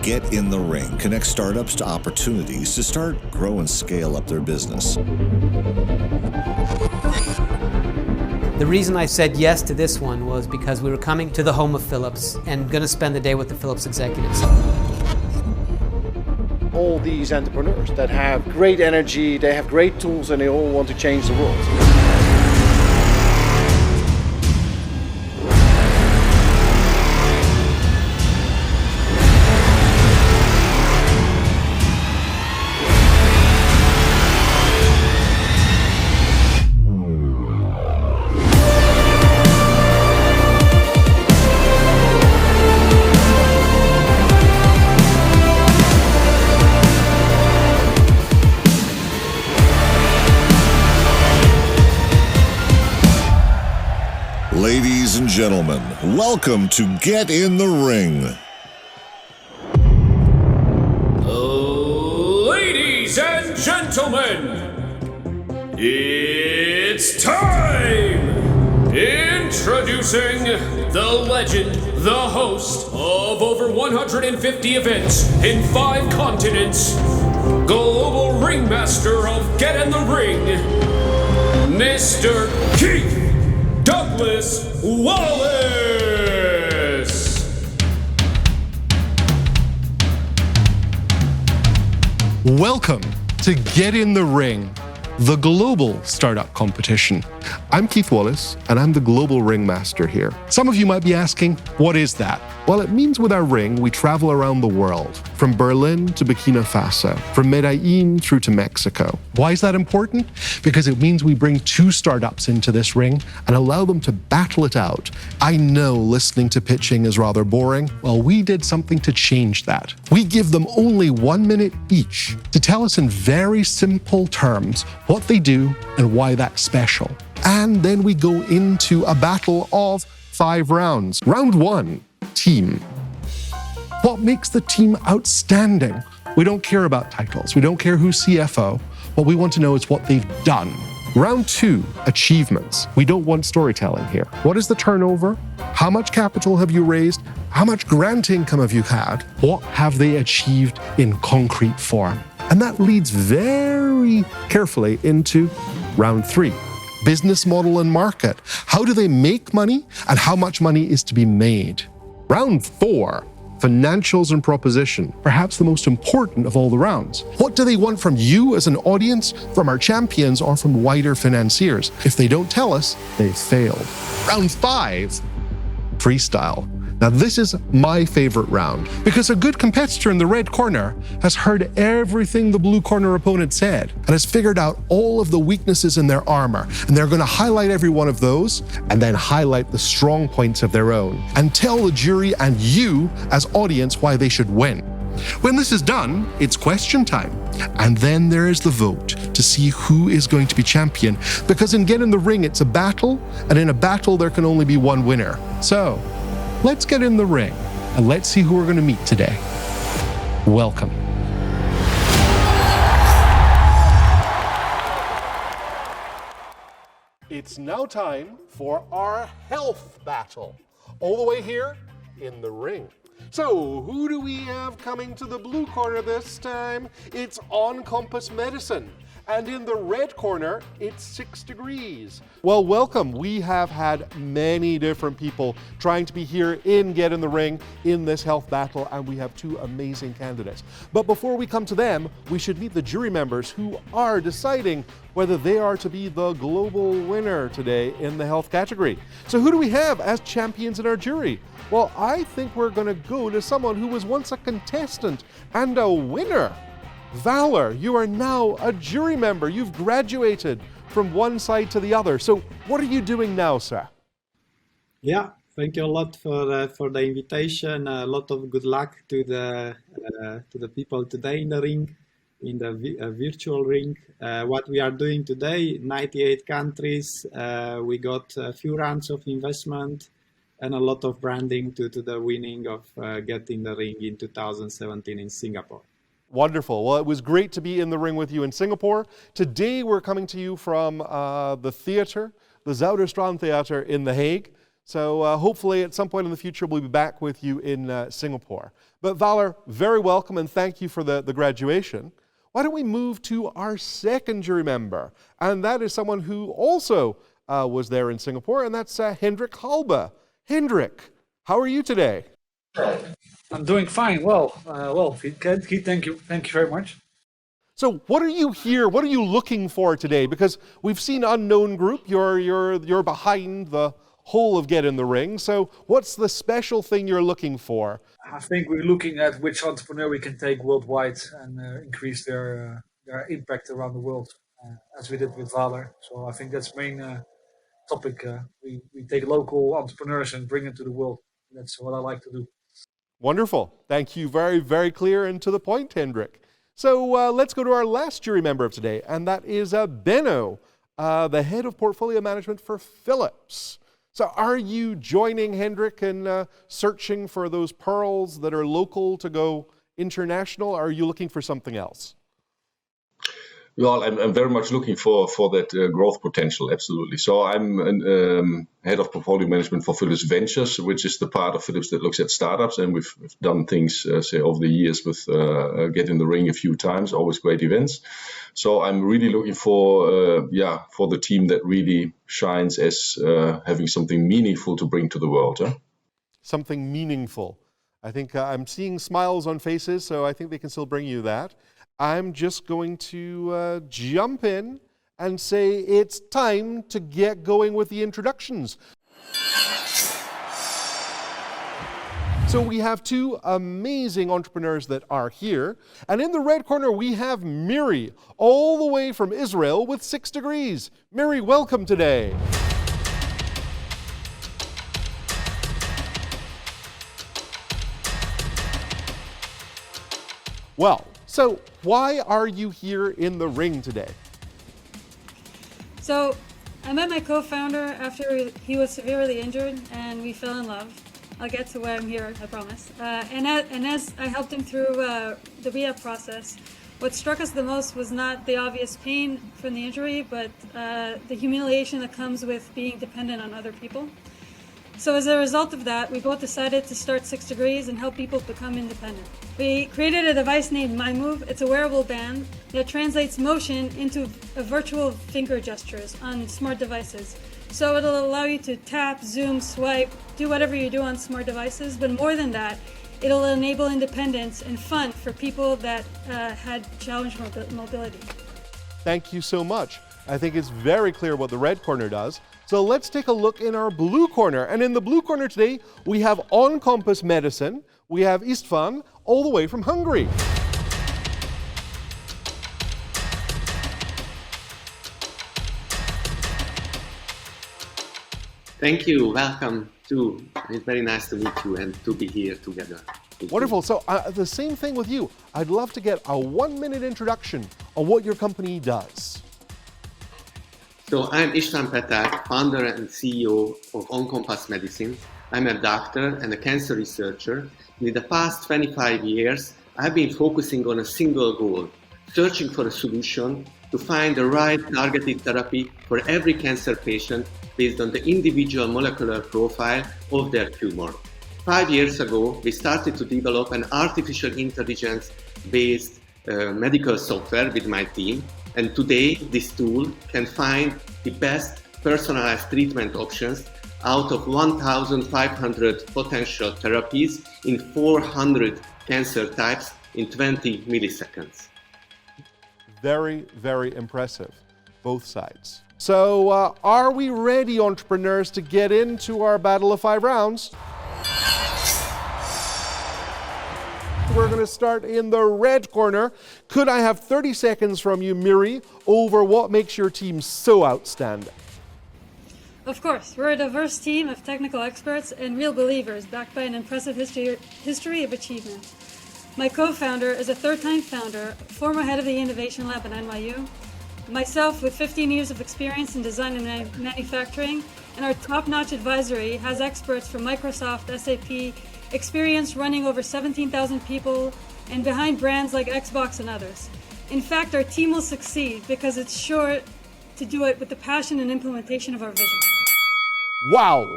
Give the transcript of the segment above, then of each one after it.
Get in the Ring connects startups to opportunities to start, grow, and scale up their business. The reason I said yes to this one was because we were coming to the home of Philips and going to spend the day with the Philips executives. All these entrepreneurs that have great energy, they have great tools, and they all want to change the world. Ladies and gentlemen, welcome to Get in the Ring. Ladies and gentlemen, it's time! Introducing the legend, the host of over 150 events in 5 continents, global ringmaster of Get in the Ring, Mr. Keith Douglas Wallace! Welcome to Get in the Ring, the global startup competition. I'm Keith Wallace, and I'm the global ringmaster here. Some of you might be asking, what is that? Well, it means with our ring, we travel around the world, from Berlin to Burkina Faso, from Medellin through to Mexico. Why is that important? Because it means we bring 2 startups into this ring and allow them to battle it out. I know listening to pitching is rather boring. Well, we did something to change that. We give them only 1 minute each to tell us in very simple terms what they do and why that's special. And then we go into a battle of 5 rounds. Round 1, team. What makes the team outstanding? We don't care about titles. We don't care who's CFO. What we want to know is what they've done. Round 2, achievements. We don't want storytelling here. What is the turnover? How much capital have you raised? How much grant income have you had? What have they achieved in concrete form? And that leads very carefully into round 3. Business model and market. How do they make money and how much money is to be made? Round 4, financials and proposition, perhaps the most important of all the rounds. What do they want from you as an audience, from our champions, or from wider financiers? If they don't tell us, they've failed. Round 5, freestyle. Now this is my favorite round because a good competitor in the red corner has heard everything the blue corner opponent said and has figured out all of the weaknesses in their armor. And they're going to highlight every one of those and then highlight the strong points of their own and tell the jury and you as audience why they should win. When this is done, it's question time. And then there is the vote to see who is going to be champion. Because in Get in the Ring, it's a battle, and in a battle, there can only be one winner. So let's get in the ring and let's see who we're going to meet today. Welcome. It's now time for our health battle. All the way here in the ring. So who do we have coming to the blue corner this time? It's Oncompass Medicine. And in the red corner, it's 6 degrees. Well, welcome. We have had many different people trying to be here in Get in the Ring in this health battle, and we have 2 amazing candidates. But before we come to them, we should meet the jury members who are deciding whether they are to be the global winner today in the health category. So who do we have as champions in our jury? Well, I think we're going to go to someone who was once a contestant and a winner. Valor, you are now a jury member. You've graduated from one side to the other. So what are you doing now, sir? Yeah, thank you a lot for the invitation. A lot of good luck to the people today in the ring, in the virtual ring. What we are doing today, 98 countries. We got a few rounds of investment and a lot of branding to the winning of Get in the Ring in 2017 in Singapore. Wonderful. Well, it was great to be in the ring with you in Singapore. Today we're coming to you from the theater, the Zuiderstrand Theater in The Hague. So hopefully at some point in the future we'll be back with you in Singapore. But Valor, very welcome and thank you for the graduation. Why don't we move to our second jury member? And that is someone who also was there in Singapore, and that's Hendrik Halbe. Hendrik, how are you today? I'm doing fine. Well, Keith, thank you very much. So what are you here? What are you looking for today? Because we've seen Unknown Group. You're behind the whole of Get in the Ring. So what's the special thing you're looking for? I think we're looking at which entrepreneur we can take worldwide and increase their impact around the world, as we did with Valor. So I think that's main topic. We take local entrepreneurs and bring them to the world. That's what I like to do. Wonderful. Thank you. Very, very clear and to the point, Hendrik. So let's go to our last jury member of today, and that is Benno, the head of portfolio management for Philips. So are you joining Hendrik in searching for those pearls that are local to go international, or are you looking for something else? Well, I'm very much looking for that growth potential, absolutely. So I'm head of portfolio management for Philips Ventures, which is the part of Philips that looks at startups. And we've done things, say, over the years with Get in the Ring a few times, always great events. So I'm really looking for the team that really shines as having something meaningful to bring to the world. Huh? Something meaningful. I think I'm seeing smiles on faces, so I think they can still bring you that. I'm just going to jump in and say it's time to get going with the introductions. So we have two amazing entrepreneurs that are here. And in the red corner, we have Miri, all the way from Israel with 6 degrees. Miri, welcome today. Well, so why are you here in the ring today? So I met my co-founder after he was severely injured and we fell in love. I'll get to why I'm here, I promise. And as I helped him through the rehab process, what struck us the most was not the obvious pain from the injury, but the humiliation that comes with being dependent on other people. So as a result of that, we both decided to start 6 Degrees and help people become independent. We created a device named MyMove. It's a wearable band that translates motion into virtual finger gestures on smart devices. So it'll allow you to tap, zoom, swipe, do whatever you do on smart devices, but more than that, it'll enable independence and fun for people that had challenged mobility. Thank you so much. I think it's very clear what the red corner does. So let's take a look in our blue corner. And in the blue corner today, we have Oncompass Medicine. We have Istvan, all the way from Hungary. Thank you. Welcome too. It's very nice to meet you and to be here together. Wonderful. So the same thing with you. I'd love to get a 1-minute introduction on what your company does. So I'm István Peták, founder and CEO of Oncompass Medicine. I'm a doctor and a cancer researcher. In the past 25 years, I've been focusing on a single goal, searching for a solution to find the right targeted therapy for every cancer patient based on the individual molecular profile of their tumor. 5 years ago, we started to develop an artificial intelligence-based medical software with my team. And today, this tool can find the best personalized treatment options out of 1,500 potential therapies in 400 cancer types in 20 milliseconds. Very, very impressive, both sides. So are we ready, entrepreneurs, to get into our battle of 5 rounds? We're going to start in the red corner. Could I have 30 seconds from you, Miri, over what makes your team so outstanding? Of course, we're a diverse team of technical experts and real believers backed by an impressive history of achievement. My co-founder is a third-time founder, former head of the Innovation Lab at NYU, myself with 15 years of experience in design and manufacturing, and our top-notch advisory has experts from Microsoft, SAP, experience running over 17,000 people and behind brands like Xbox and others. In fact, our team will succeed because it's sure to do it with the passion and implementation of our vision. Wow!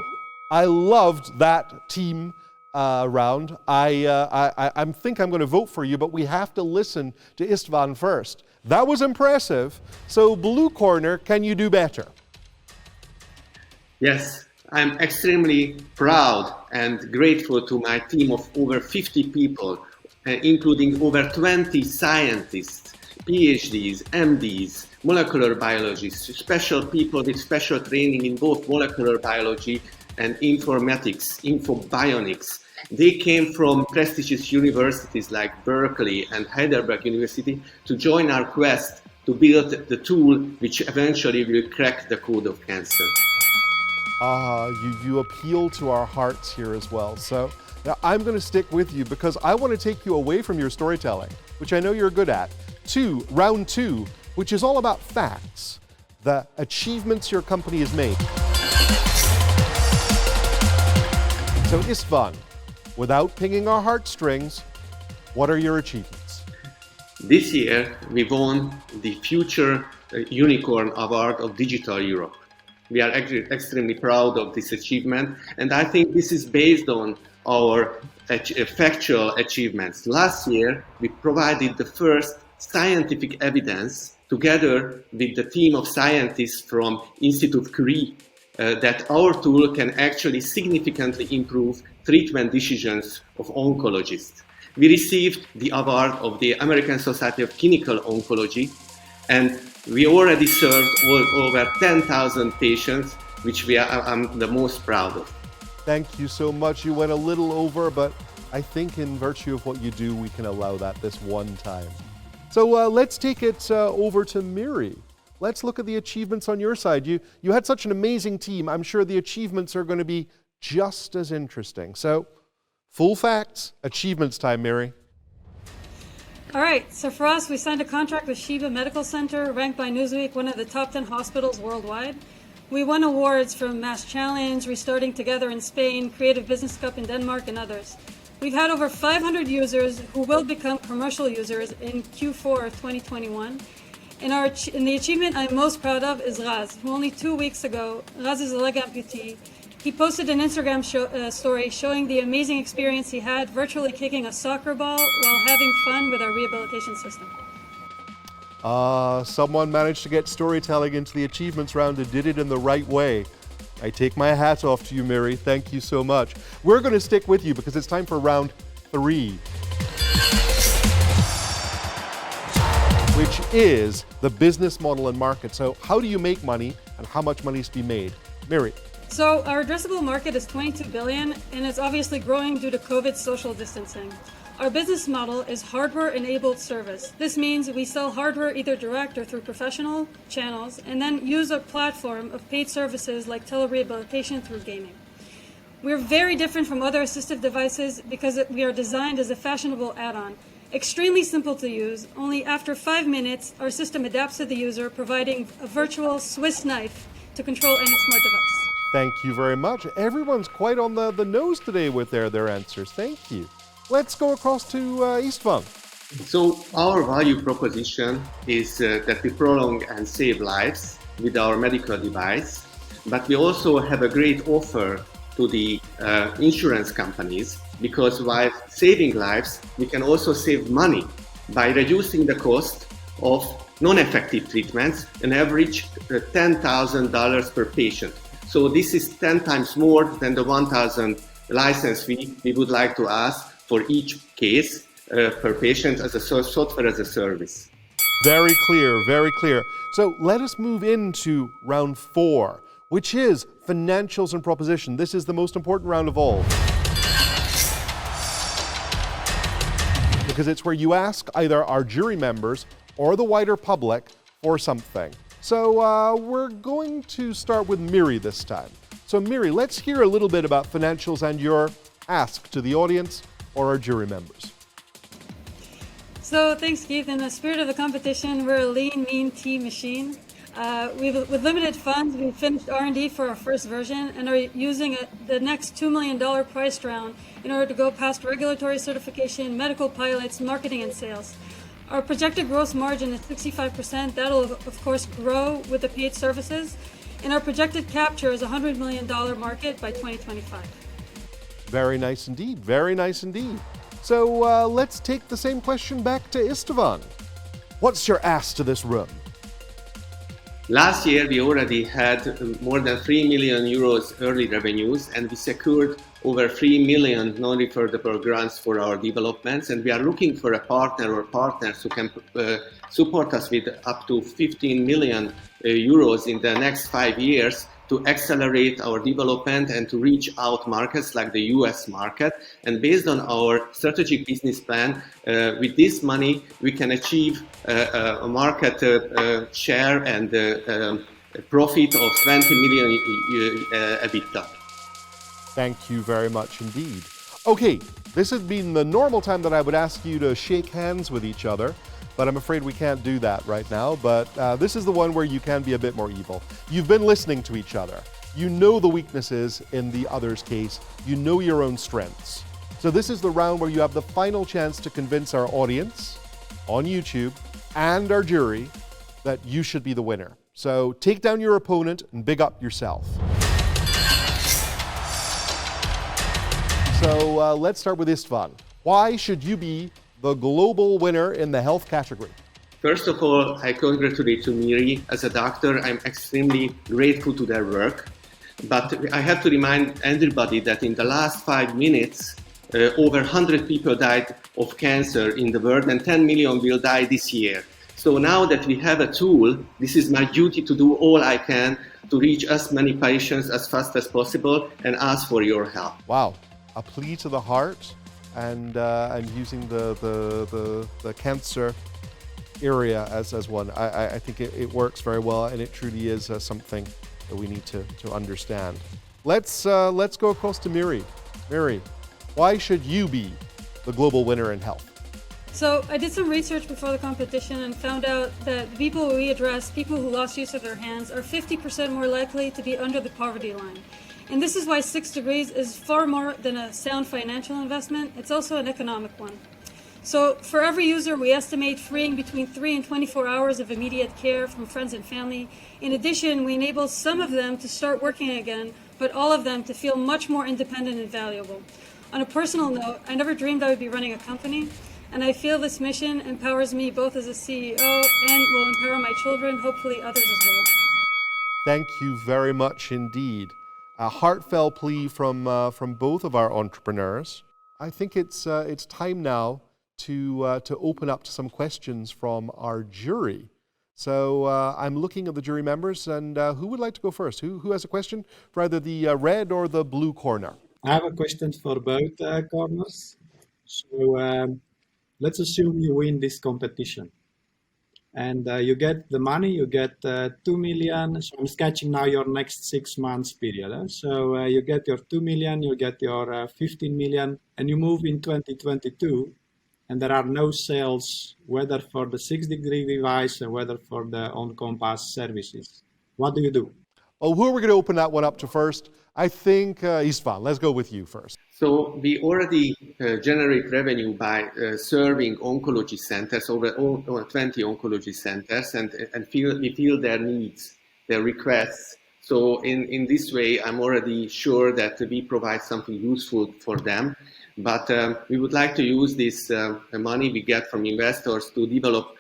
I loved that team round. I think I'm going to vote for you, but we have to listen to Istvan first. That was impressive. So blue corner, can you do better? Yes, I'm extremely proud and grateful to my team of over 50 people, including over 20 scientists, PhDs, MDs, molecular biologists, special people with special training in both molecular biology and informatics, infobionics. They came from prestigious universities like Berkeley and Heidelberg University to join our quest to build the tool which eventually will crack the code of cancer. You appeal to our hearts here as well. So now I'm going to stick with you because I want to take you away from your storytelling, which I know you're good at, to round two, which is all about facts, the achievements your company has made. So Istvan, without pinging our heartstrings, what are your achievements? This year, we won the Future Unicorn Award of Digital Europe. We are extremely proud of this achievement, and I think this is based on our factual achievements. Last year, we provided the first scientific evidence together with the team of scientists from Institute Curie that our tool can actually significantly improve treatment decisions of oncologists. We received the award of the American Society of Clinical Oncology, and we already served over 10,000 patients, which I'm the most proud of. Thank you so much. You went a little over, but I think in virtue of what you do, we can allow that this one time. So let's take it over to Miri. Let's look at the achievements on your side. You had such an amazing team. I'm sure the achievements are going to be just as interesting. So full facts, achievements time, Miri. All right, so for us, we signed a contract with Sheba Medical Center, ranked by Newsweek one of the top 10 hospitals worldwide. We won awards from Mass Challenge, Restarting Together in Spain, Creative Business Cup in Denmark, and others. We've had over 500 users who will become commercial users in Q4 of 2021. And the achievement I'm most proud of is Raz, who only 2 weeks ago, Raz is a leg amputee. He posted an Instagram story showing the amazing experience he had virtually kicking a soccer ball while having fun with our rehabilitation system. Someone managed to get storytelling into the achievements round and did it in the right way. I take my hat off to you, Miri. Thank you so much. We're going to stick with you because it's time for round 3, which is the business model and market. So how do you make money and how much money is to be made? Miri. So our addressable market is 22 billion, and it's obviously growing due to COVID social distancing. Our business model is hardware-enabled service. This means we sell hardware either direct or through professional channels, and then use a platform of paid services like telerehabilitation through gaming. We're very different from other assistive devices because we are designed as a fashionable add-on. Extremely simple to use. Only after 5 minutes, our system adapts to the user, providing a virtual Swiss knife to control any smart device. Thank you very much. Everyone's quite on the nose today with their answers. Thank you. Let's go across to Istvan. So our value proposition is that we prolong and save lives with our medical device, but we also have a great offer to the insurance companies, because while saving lives, we can also save money by reducing the cost of non-effective treatments, an average $10,000 per patient. So this is 10 times more than the 1,000 license fee we would like to ask for each case per patient as a software as a service. Very clear, very clear. So let us move into round 4, which is financials and proposition. This is the most important round of all, because it's where you ask either our jury members or the wider public for something. So we're going to start with Miri this time. So Miri, let's hear a little bit about financials and your ask to the audience or our jury members. So thanks, Keith. In the spirit of the competition, we're a lean, mean team machine. With limited funds, we finished R&D for our first version and are using the next $2 million price round in order to go past regulatory certification, medical pilots, marketing, and sales. Our projected gross margin is 65%. That'll, of course, grow with the paid services. and our projected capture is a $100 million market by 2025. Very nice indeed. Very nice indeed. So let's take the same question back to Istvan. What's your ask to this room? Last year, we already had more than 3 million euros early revenues, and we secured over 3 million non-refundable grants for our developments. And we are looking for a partner or partners who can support us with up to 15 million euros in the next 5 years to accelerate our development and to reach out markets like the US market. And based on our strategic business plan, with this money, we can achieve a market share and a profit of 20 million EBITDA. Thank you very much indeed. Okay, this has been the normal time that I would ask you to shake hands with each other, but I'm afraid we can't do that right now. But this is the one where you can be a bit more evil. You've been listening to each other. You know the weaknesses in the other's case. You know your own strengths. So this is the round where you have the final chance to convince our audience on YouTube and our jury that you should be the winner. So take down your opponent and big up yourself. So let's start with Istvan. Why should you be the global winner in the health category? First of all, I congratulate Miri. As a doctor, I'm extremely grateful to their work. But I have to remind everybody that in the last 5 minutes, over 100 people died of cancer in the world, and 10 million will die this year. So now that we have a tool, this is my duty to do all I can to reach as many patients as fast as possible and ask for your help. Wow, a plea to the heart, and using the cancer area as one. I think it works very well, and it truly is something that we need to understand. Let's go across to Miri. Miri, why should you be the global winner in health? So I did some research before the competition and found out that the people we address, people who lost use of their hands, are 50% more likely to be under the poverty line. And this is why 6 degrees is far more than a sound financial investment. It's also an economic one. So for every user, we estimate freeing between 3 and 24 hours of immediate care from friends and family. In addition, we enable some of them to start working again, but all of them to feel much more independent and valuable. On a personal note, I never dreamed I would be running a company, and I feel this mission empowers me both as a CEO and will empower my children, hopefully others as well. Thank you very much indeed. A heartfelt plea from both of our entrepreneurs. I think it's time now to open up to some questions from our jury. So I'm looking at the jury members, and who would like to go first? Who has a question for either the red or the blue corner? I have a question for both corners. So let's assume you win this competition. And you get the money, you get 2 million. So I'm sketching now your next 6 months period. So you get your 2 million, you get your 15 million, and you move in 2022, and there are no sales, whether for the 6-degree device or whether for the Oncompass services. What do you do? Oh, who are we going to open that one up to first? I think Istvan, let's go with you first. So we already generate revenue by serving oncology centers, over 20 oncology centers, and we feel their needs, their requests. So in this way, I'm already sure that we provide something useful for them. But we would like to use this money we get from investors to develop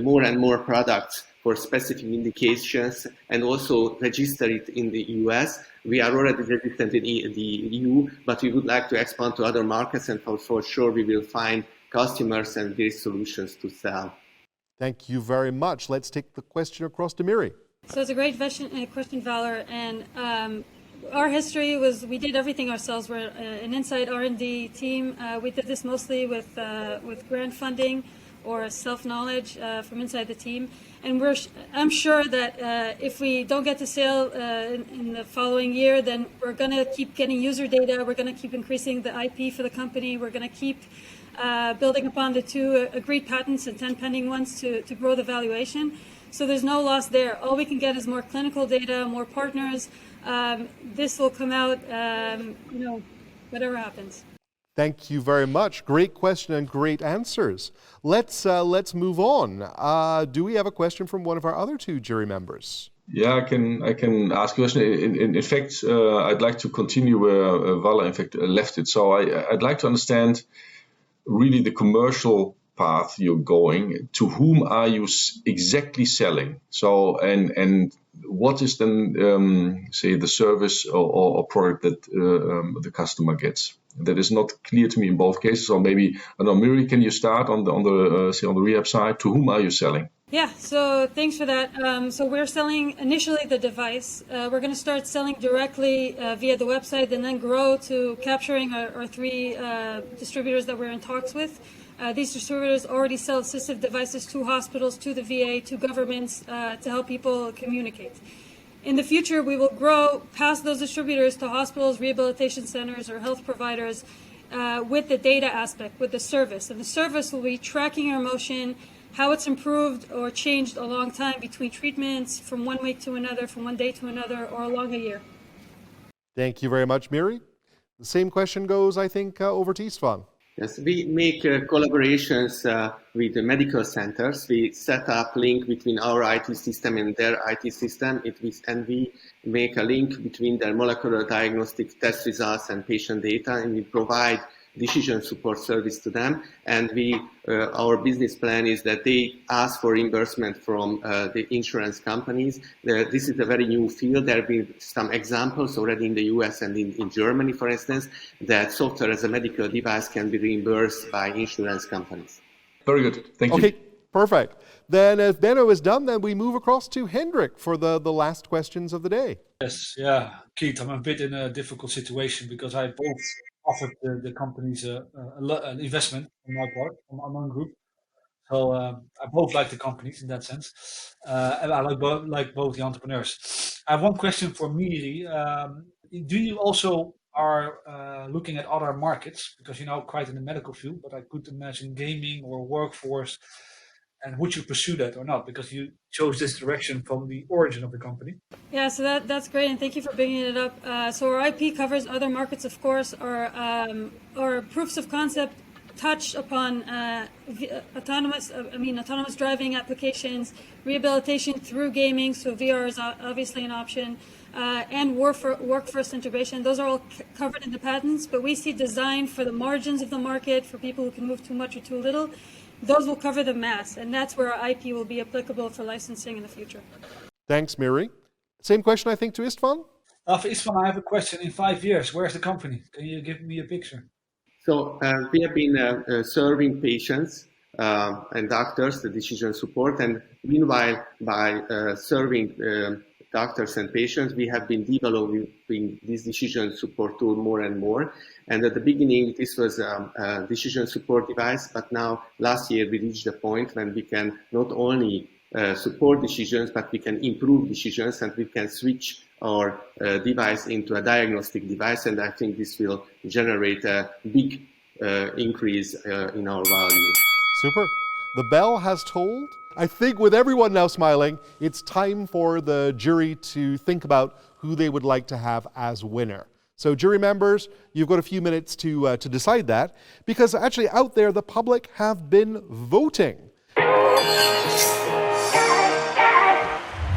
more and more products for specific indications and also register it in the US. We are already registered in the EU, but we would like to expand to other markets, and for sure we will find customers and these solutions to sell. Thank you very much. Let's take the question across to Miri. So it's a great question, Valor, and our history was we did everything ourselves. We're an inside R&D team. We did this mostly with grant funding or self-knowledge from inside the team. And I'm sure that if we don't get to sale in the following year, then we're going to keep getting user data. We're going to keep increasing the IP for the company. We're going to keep building upon the 2 agreed patents and 10 pending ones to grow the valuation. So there's no loss there. All we can get is more clinical data, more partners. This will come out, whatever happens. Thank you very much. Great question and great answers. Let's move on. Do we have a question from one of our other 2 jury members? Yeah, I can ask a question. In fact, I'd like to continue where Vala, in fact, left it. So I'd like to understand really the commercial path you're going. To whom are you exactly selling? So and what is then say the service or product that the customer gets? That is not clear to me in both cases. Or maybe I don't know, Miri, can you start on the say on the rehab side? To whom are you selling? Yeah, so thanks for that. So we're selling initially the device. We're going to start selling directly via the website and then grow to capturing our three distributors that we're in talks with. These distributors already sell assistive devices to hospitals, to the VA, to governments to help people communicate. In the future, we will grow past those distributors to hospitals, rehabilitation centers, or health providers with the data aspect, with the service. And the service will be tracking your motion, how it's improved or changed along time between treatments, from one week to another, from one day to another, or along a year. Thank you very much, Miri. The same question goes, I think, over to Istvan. Yes, we make collaborations with the medical centers. We set up link between our IT system and their IT system, and we make a link between their molecular diagnostic test results and patient data, and we provide decision support service to them. And our business plan is that they ask for reimbursement from the insurance companies. This is a very new field. There have been some examples already in the US and in Germany, for instance, that software as a medical device can be reimbursed by insurance companies. Very good. Thank you. Okay, perfect. Then as Benno is done, then we move across to Hendrik for the last questions of the day. Yes, yeah, Keith, I'm a bit in a difficult situation because I both offered the companies an investment on my part, on my group. So I both like the companies in that sense, and I like both the entrepreneurs. I have one question for Miri. Do you also are looking at other markets, because you're now quite in the medical field, but I could imagine gaming or workforce, and would you pursue that or not? Because you chose this direction from the origin of the company. Yeah, so that's great, and thank you for bringing it up. So our IP covers other markets, of course, or proofs of concept touch upon autonomous driving applications, rehabilitation through gaming, so VR is obviously an option, and workforce integration. Those are all covered in the patents, but we see design for the margins of the market, for people who can move too much or too little. Those will cover the mass, and that's where our IP will be applicable for licensing in the future. Thanks, Miri. Same question, I think, to Istvan. For Istvan, I have a question. In 5 years, where's the company? Can you give me a picture? So we have been serving patients and doctors, the decision support, and meanwhile, by serving doctors and patients, we have been developing this decision support tool more and more. And at the beginning, this was a decision support device, but now last year we reached the point when we can not only support decisions, but we can improve decisions, and we can switch our device into a diagnostic device. And I think this will generate a big increase in our value. Super. The bell has tolled. I think with everyone now smiling, it's time for the jury to think about who they would like to have as winner. So jury members, you've got a few minutes to decide that, because actually out there, the public have been voting.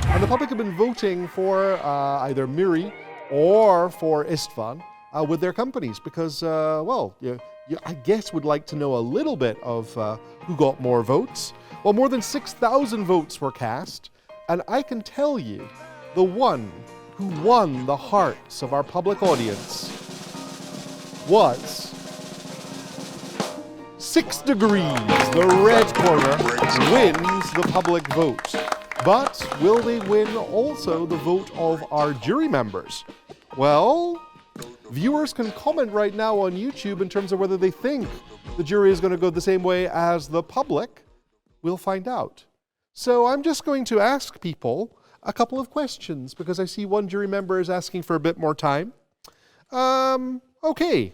And the public have been voting for either Miri or for Istvan with their companies, because, you, I guess, would like to know a little bit of who got more votes. Well, more than 6,000 votes were cast, and I can tell you the one who won the hearts of our public audience was 6 Degrees. The red corner wins the public vote. But will they win also the vote of our jury members? Well, viewers can comment right now on YouTube in terms of whether they think the jury is going to go the same way as the public. We'll find out. So I'm just going to ask people a couple of questions, because I see one jury member is asking for a bit more time. Okay.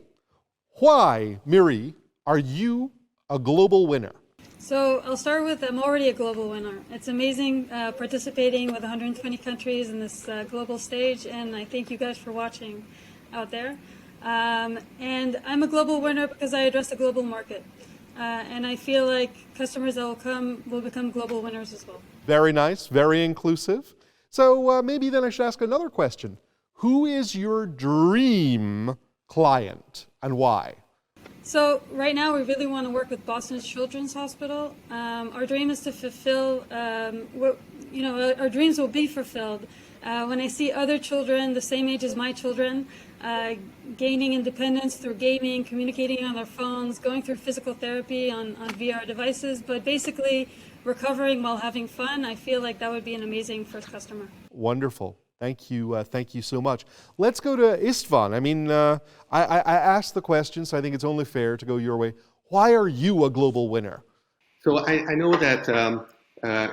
Why, Miri, are you a global winner? So I'll start with, I'm already a global winner. It's amazing participating with 120 countries in this global stage, and I thank you guys for watching out there. And I'm a global winner because I address a global market. And I feel like customers that will come will become global winners as well. Very nice, very inclusive. So maybe then I should ask another question. Who is your dream client and why? So right now we really want to work with Boston Children's Hospital. Our dream is to fulfill, our dreams will be fulfilled when I see other children the same age as my children gaining independence through gaming, communicating on their phones, going through physical therapy on VR devices, but basically recovering while having fun. I feel like that would be an amazing first customer. Wonderful. Thank you so much. Let's go to Istvan. I mean, I asked the question, so I think it's only fair to go your way. Why are you a global winner? So I know that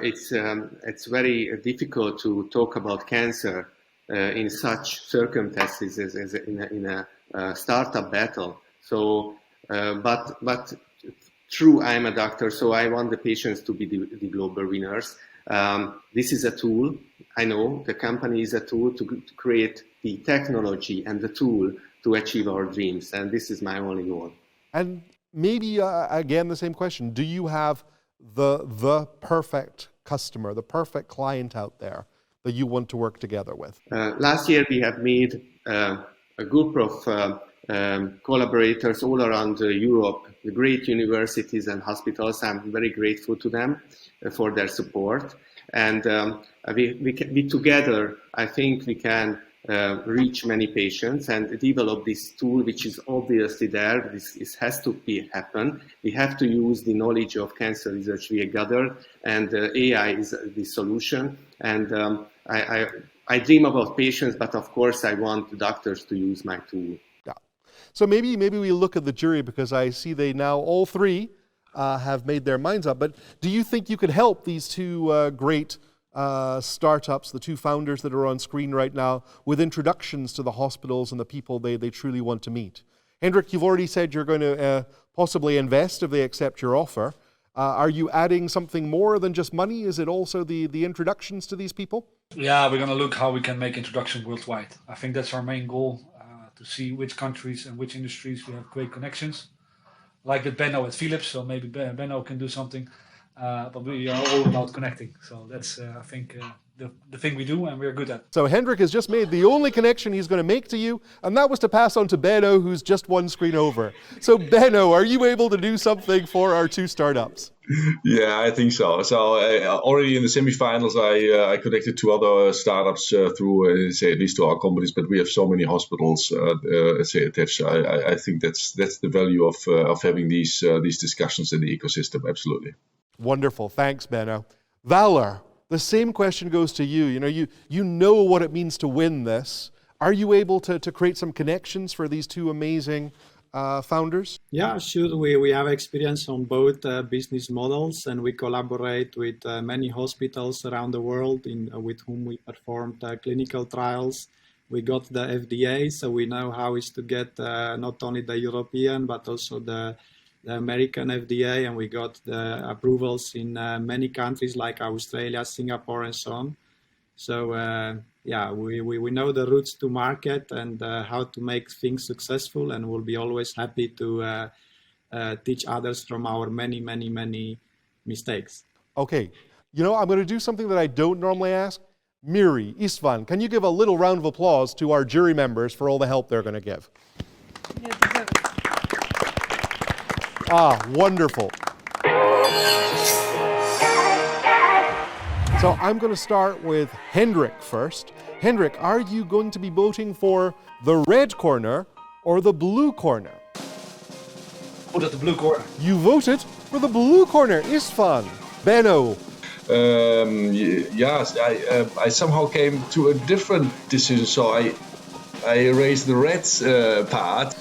it's very difficult to talk about cancer in such circumstances as in a startup battle. So, but true, I'm a doctor, so I want the patients to be the global winners. This is a tool. I know the company is a tool to create the technology and the tool to achieve our dreams, and this is my only goal. And maybe again the same question: do you have the perfect customer, the perfect client out there that you want to work together with? Last year we have made a group of collaborators all around Europe, the great universities and hospitals. I'm very grateful to them for their support. And we together, I think we can reach many patients and develop this tool, which is obviously there. This has to happen. We have to use the knowledge of cancer research we gathered, and AI is the solution. And I dream about patients, but of course I want the doctors to use my tool. Yeah. So maybe we look at the jury, because I see they now all three have made their minds up. But do you think you could help these two great startups, the two founders that are on screen right now, with introductions to the hospitals and the people they truly want to meet? Hendrik, you've already said you're going to possibly invest if they accept your offer. Are you adding something more than just money? Is it also the introductions to these people? Yeah, we're going to look how we can make introduction worldwide. I think that's our main goal, to see which countries and which industries we have great connections. Like with Benno at Philips, so maybe Benno can do something. But we are all about connecting. So that's, I think, the thing we do and we're good at. So Hendrik has just made the only connection he's going to make to you, and that was to pass on to Benno, who's just one screen over. So Benno, are you able to do something for our two startups? Yeah, I think so. So already in the semifinals, I connected to other startups through, say, at least to our companies, but we have so many hospitals, say, attached. I think that's the value of having these discussions in the ecosystem. Absolutely. Wonderful. Thanks, Benno. Valor, the same question goes to you. You know what it means to win this. Are you able to create some connections for these two amazing founders? Yeah, sure. We have experience on both business models, and we collaborate with many hospitals around the world with whom we performed clinical trials. We got the FDA, so we know how is to get not only the European but also the American FDA, and we got the approvals in many countries like Australia, Singapore, and so on. So yeah, we know the routes to market and how to make things successful, and we'll be always happy to teach others from our many mistakes. Okay, I'm going to do something that I don't normally ask. Miri, Istvan, can you give a little round of applause to our jury members for all the help they're going to give? Yeah, deserve it. Ah, wonderful. So I'm going to start with Hendrik first. Hendrik, are you going to be voting for the red corner or the blue corner? Vote at the blue corner. You voted for the blue corner. Istvan. Benno. Yes, I somehow came to a different decision, so I erased the red part.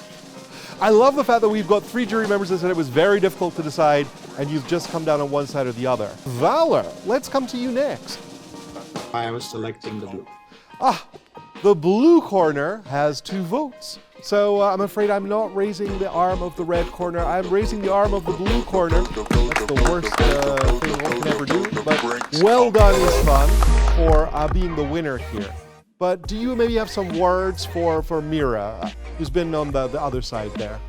I love the fact that we've got three jury members that said it was very difficult to decide, and you've just come down on one side or the other. Valor, let's come to you next. I was selecting the blue. The blue corner has 2 votes. So I'm afraid I'm not raising the arm of the red corner. I'm raising the arm of the blue corner. That's the worst thing one can ever do. But well done, Istvan, for being the winner here. But do you maybe have some words for Mira, who's been on the other side there?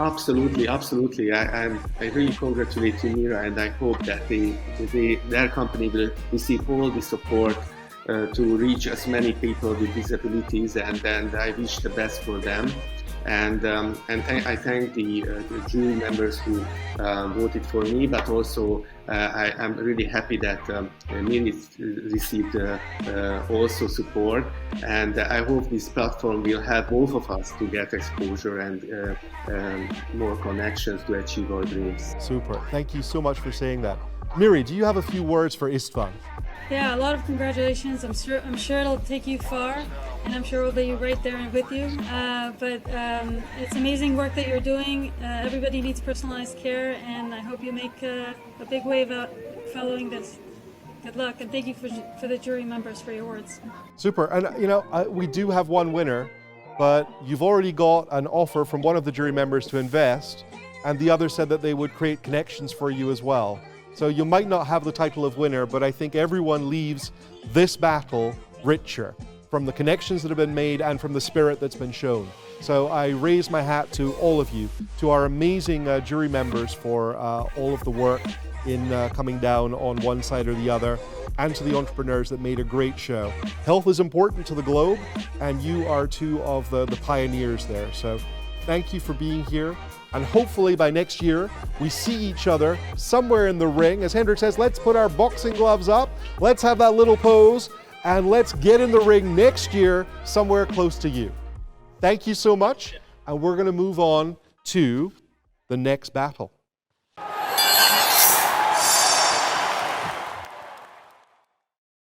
Absolutely. I really congratulate Mira, and I hope that their company will receive all the support to reach as many people with disabilities, and I wish the best for them. And I thank the jury members who voted for me, but also I'm really happy that Mini received also support, and I hope this platform will help both of us to get exposure and more connections to achieve our dreams. Super. Thank you so much for saying that. Miri, do you have a few words for Istvan? Yeah, a lot of congratulations. I'm sure it'll take you far, and I'm sure we'll be right there with you. But it's amazing work that you're doing. Everybody needs personalized care, and I hope you make a big wave out following this. Good luck, and thank you for the jury members for your words. Super. And you know, we do have one winner, but you've already got an offer from one of the jury members to invest, and the other said that they would create connections for you as well. So you might not have the title of winner, but I think everyone leaves this battle richer from the connections that have been made and from the spirit that's been shown. So I raise my hat to all of you, to our amazing jury members for all of the work in coming down on one side or the other, and to the entrepreneurs that made a great show. Health is important to the globe, and you are two of the pioneers there. So thank you for being here. And hopefully by next year, we see each other somewhere in the ring. As Hendrik says, let's put our boxing gloves up, let's have that little pose, and let's get in the ring next year somewhere close to you. Thank you so much, and we're going to move on to the next battle.